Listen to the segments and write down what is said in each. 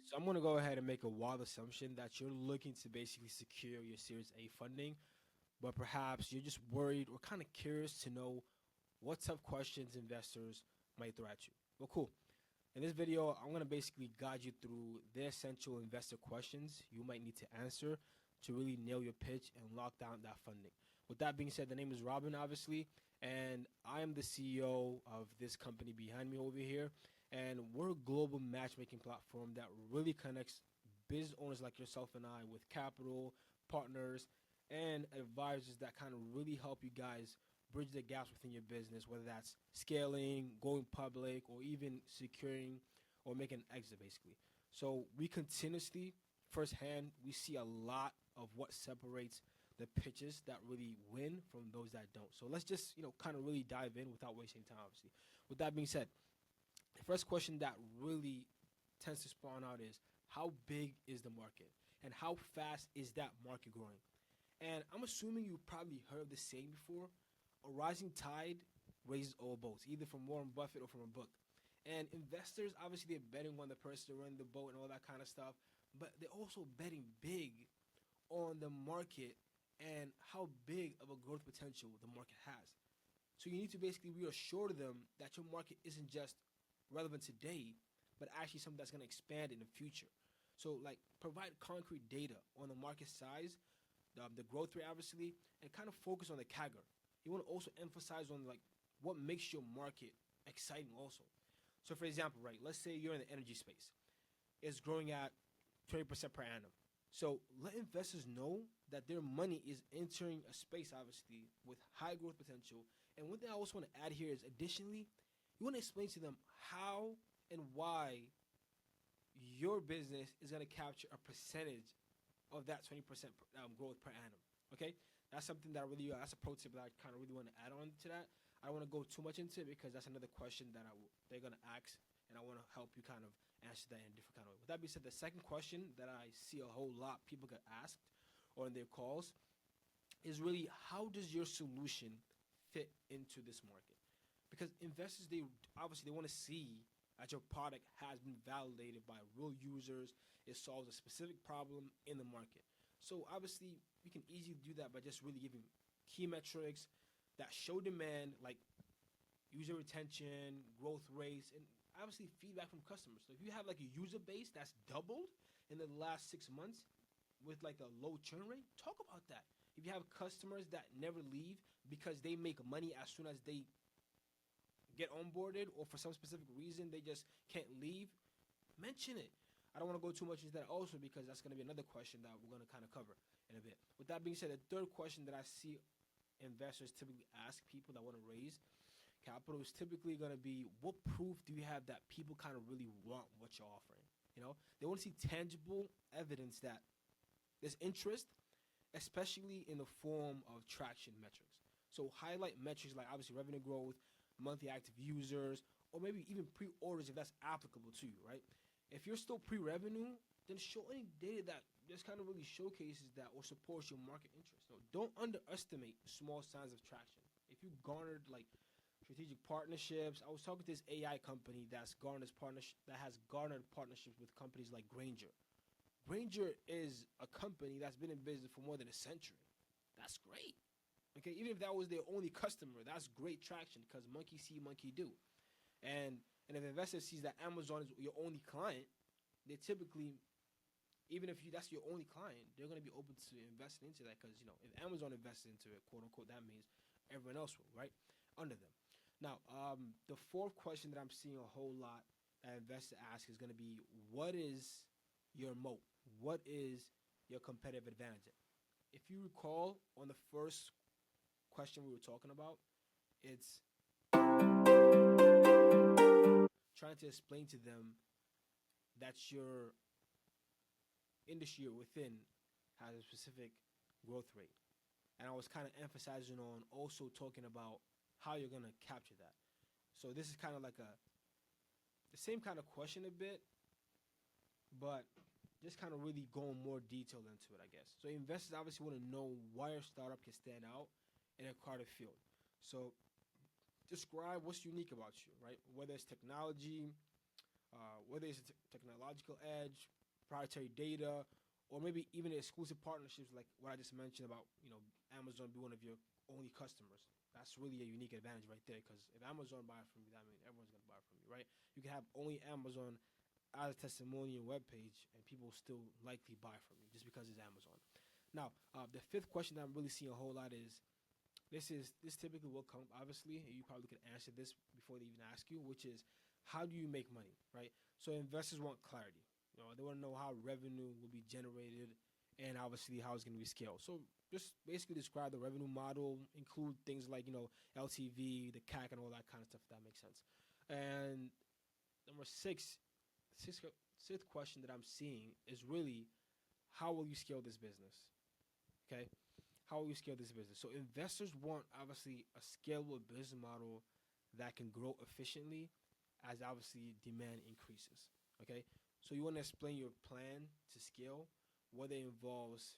So I'm going to go ahead and make a wild assumption that you're looking to basically secure your Series A funding, but perhaps you're just worried or kind of curious to know what tough questions investors might throw at you. Well, cool. In this video, I'm going to basically guide you through the essential investor questions you might need to answer to really nail your pitch and lock down that funding. With that being said, the name is Robin, obviously, and I am the CEO of this company behind me over here. And we're a global matchmaking platform that really connects business owners like yourself and I with capital, partners, and advisors that kind of really help you guys bridge the gaps within your business, whether that's scaling, going public, or even securing or making an exit, basically. So we continuously, firsthand, we see a lot of what separates the pitches that really win from those that don't. So let's just, kind of really dive in without wasting time, obviously. With that being said, the first question that really tends to spawn out is how big is the market and how fast is that market growing? And I'm assuming you probably heard the saying before, a rising tide raises all boats, either from Warren Buffett or from a book. And investors, obviously, they're betting on the person running the boat and all that kind of stuff, but they're also betting big on the market and how big of a growth potential the market has. So you need to basically reassure them that your market isn't just relevant today, but actually something that's going to expand in the future. So, like, provide concrete data on the market size, the growth rate, obviously, and kind of focus on the CAGR. You want to also emphasize on like what makes your market exciting also. So for example, right, let's say you're in the energy space. It's growing at 20% per annum. So let investors know that their money is entering a space, obviously, with high growth potential. And one thing I also want to add here is additionally, you want to explain to them how and why your business is going to capture a percentage of that 20% growth per annum. Okay? That's something that I really, that's a pro tip that I kind of really want to add on to that. I don't want to go too much into it because that's another question that they're going to ask, and I want to help you kind of answer that in a different kind of way. With that being said, the second question that I see a whole lot people get asked or in their calls is really how does your solution fit into this market? Because investors, they obviously they want to see that your product has been validated by real users. It solves a specific problem in the market. So obviously, we can easily do that by just really giving key metrics that show demand, like user retention, growth rates, and obviously feedback from customers. So if you have like a user base that's doubled in the last 6 months with like a low churn rate, talk about that. If you have customers that never leave because they make money as soon as they get onboarded or for some specific reason they just can't leave, mention it. I don't want to go too much into that also because that's going to be another question that we're going to kind of cover in a bit. With that being said, the third question that I see investors typically ask people that want to raise capital is typically going to be, what proof do you have that people kind of really want what you're offering? They want to see tangible evidence that there's interest, especially in the form of traction metrics. So highlight metrics like obviously revenue growth, monthly active users, or maybe even pre-orders if that's applicable to you, right? If you're still pre-revenue, then show any data that just kind of really showcases that or supports your market interest. So don't underestimate small signs of traction. If you garnered like strategic partnerships, I was talking to this AI company that has garnered partnerships with companies like Granger. Granger is a company that's been in business for more than a century. That's great. Okay, even if that was their only customer, that's great traction because monkey see, monkey do. And if an investor sees that Amazon is your only client, they typically, even if that's your only client, they're going to be open to investing into that because, if Amazon invests into it, quote unquote, that means everyone else will, right? Under them. Now, the fourth question that I'm seeing a whole lot that investors ask is going to be, what is your moat? What is your competitive advantage? If you recall on the first question we were talking about, it's trying to explain to them that your industry you're within has a specific growth rate. And I was kind of emphasizing on also talking about how you're going to capture that. So this is kind of like the same kind of question a bit, but just kind of really going more detailed into it, I guess. So investors obviously want to know why your startup can stand out in a crowded field. So describe what's unique about you, right? Whether it's technology, whether it's a technological edge, proprietary data, or maybe even exclusive partnerships like what I just mentioned about, Amazon be one of your only customers. That's really a unique advantage right there, because if Amazon buy from you, that means everyone's gonna buy from you, right? You can have only Amazon as a testimonial webpage, and people still likely buy from you just because it's Amazon. Now, the fifth question that I'm really seeing a whole lot is this typically will come, obviously, and you probably could answer this before they even ask you, which is how do you make money, right? So investors want clarity. They want to know how revenue will be generated and obviously how it's going to be scaled. So just basically describe the revenue model, include things like, LTV, the CAC, and all that kind of stuff, if that makes sense. And number sixth question that I'm seeing is really how will you scale this business? Okay? How will you scale this business? So investors want obviously a scalable business model that can grow efficiently as obviously demand increases. Okay? So you want to explain your plan to scale, whether it involves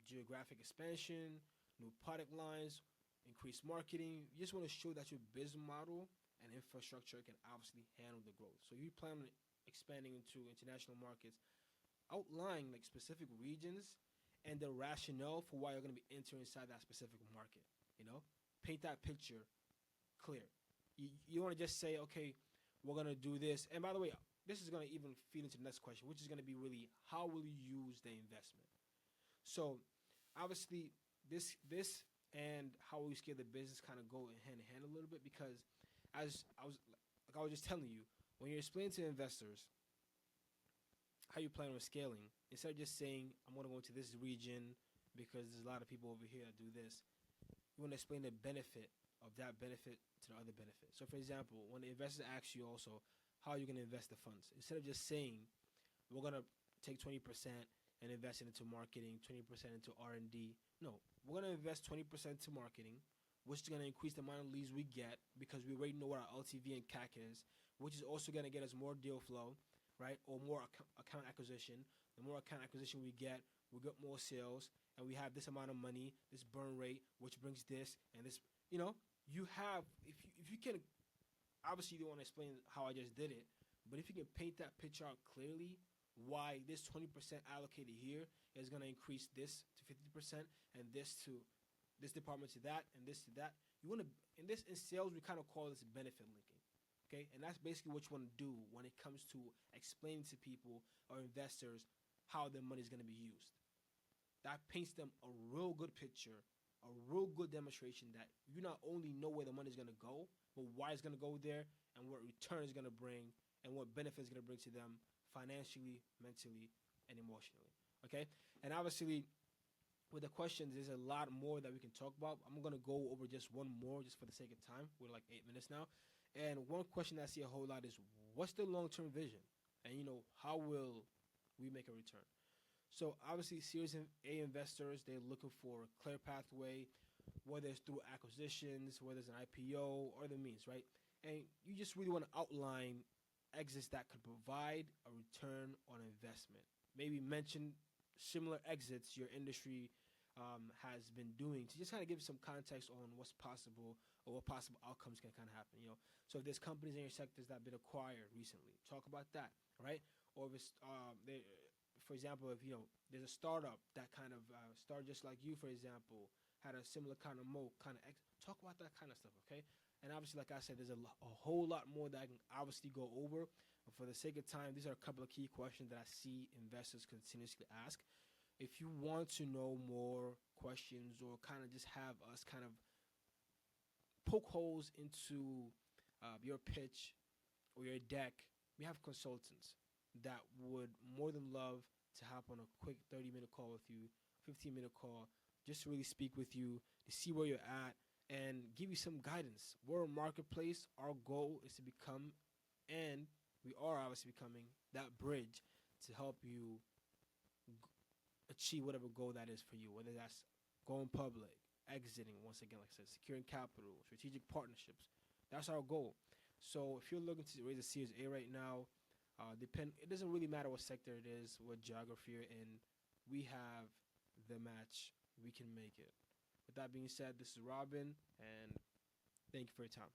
geographic expansion, new product lines, increased marketing. You just want to show that your business model and infrastructure can obviously handle the growth. So you plan on expanding into international markets, outline like specific regions and the rationale for why you're going to be entering inside that specific market. Paint that picture clear. You want to just say, okay, we're going to do this. And by the way, this is going to even feed into the next question, which is going to be really how will you use the investment? So obviously this and how will you scale the business kind of go hand in hand a little bit, because as I was just telling you, when you're explaining to investors how you plan on scaling, instead of just saying I'm going to go to this region because there's a lot of people over here that do this, you want to explain the benefit of that benefit to the other benefit. So for example, when the investors ask you also how are you going to invest the funds, instead of just saying we're going to take 20% and invest it into marketing, 20% into R&D. No, we're going to invest 20% into marketing, which is going to increase the amount of leads we get because we already know what our LTV and CAC is, which is also going to get us more deal flow, right, or more account acquisition. The more account acquisition we get more sales, and we have this amount of money, this burn rate, which brings this and this. You have, if you can, obviously you don't want to explain how I just did it, but if you can paint that picture out clearly, why this 20% allocated here is going to increase this to 50% and this to this department to that and this to that. You want to, in sales, we kind of call this benefit linking. Okay, and that's basically what you want to do when it comes to explaining to people or investors how their money is going to be used. That paints them a real good picture, a real good demonstration that you not only know where the money is going to go, but why it's going to go there and what return is going to bring and what benefits it's going to bring to them financially, mentally, and emotionally. Okay, and obviously with the questions, there's a lot more that we can talk about. I'm going to go over just one more just for the sake of time. We're like 8 minutes now. And one question I see a whole lot is, what's the long-term vision? And, how will we make a return? So, obviously, Series A investors, they're looking for a clear pathway, whether it's through acquisitions, whether it's an IPO, or the means, right? And you just really want to outline exits that could provide a return on investment. Maybe mention similar exits your industry has been doing to just kind of give some context on what's possible or what possible outcomes can kind of happen. So if there's companies in your sectors that have been acquired recently, talk about that, right? Or if it's, for example, if there's a startup that kind of started just like you, for example, had a similar kind of talk about that kind of stuff, okay? And obviously, like I said, there's a whole lot more that I can obviously go over. But for the sake of time, these are a couple of key questions that I see investors continuously ask. If you want to know more questions or kind of just have us kind of poke holes into your pitch or your deck, we have consultants that would more than love to hop on a quick 30-minute call with you, 15-minute call, just to really speak with you, to see where you're at, and give you some guidance. We're a marketplace. Our goal is to become, and we are obviously becoming, that bridge to help you achieve whatever goal that is for you, whether that's going public, exiting, once again, like I said, securing capital, strategic partnerships. That's our goal. So if you're looking to raise a Series A right now, it doesn't really matter what sector it is, what geography you're in. We have the match. We can make it. With that being said, this is Robin, and thank you for your time.